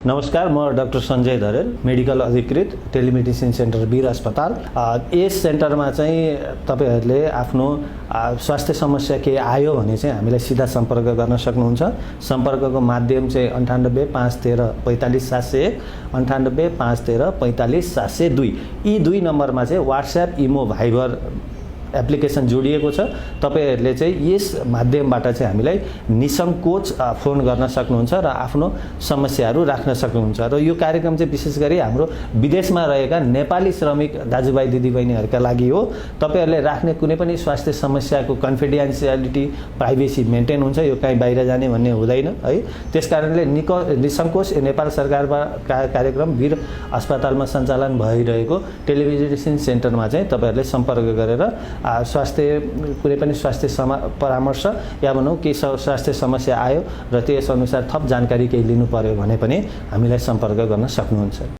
नमस्कार, म doctor Sanjay धरेल, medical अधिकृत टेलिमेडिसिन सेन्टर वीर अस्पताल। यस सेन्टरमा चाहिँ तपाईहरुले आफ्नो स्वास्थ्य समस्या के आयो भने चाहिँ हामीलाई सिधा सम्पर्क गर्न सक्नुहुन्छ। सम्पर्कको माध्यम चाहिँ 98 513 45 701 98 513 45 702 यी दुई नम्बरमा चाहिँ व्हाट्सएप, इमो, भाइबर एप्लिकेसन जोडिएको छ। तपाईहरुले चाहिँ यस माध्यमबाट चाहिँ हामीलाई निसंकोच फोन गर्न सक्नुहुन्छ र आफ्नो समस्याहरू राख्न सक्नुहुन्छ। र यो कार्यक्रम चाहिँ विशेष गरी हाम्रो विदेशमा रहेका नेपाली श्रमिक दाजुभाइ दिदीबहिनीहरुका लागि हो। तपाईहरुले राख्ने कुनै पनि स्वास्थ्य समस्याको कन्फिडेन्शियलिटी, प्राइभेसी मेन्टेन हुन्छ, यो कहीँ बाहिर जाने भन्ने हुँदैन है। त्यसकारणले निसंकोच नेपाल सरकारबाट कार्यक्रम वीर अस्पतालमा सञ्चालन भइरहेको टेलिमेडिसिन सेन्टरमा चाहिँ तपाईहरुले सम्पर्क गरेर कुनै पनि स्वास्थ्य परामर्श या भनौं के स्वास्थ्य समस्या आयो र त्यस अनुसार थप जानकारी केही लिनु पर्यो भने पनि हामीलाई सम्पर्क गर्न सक्नुहुन्छ।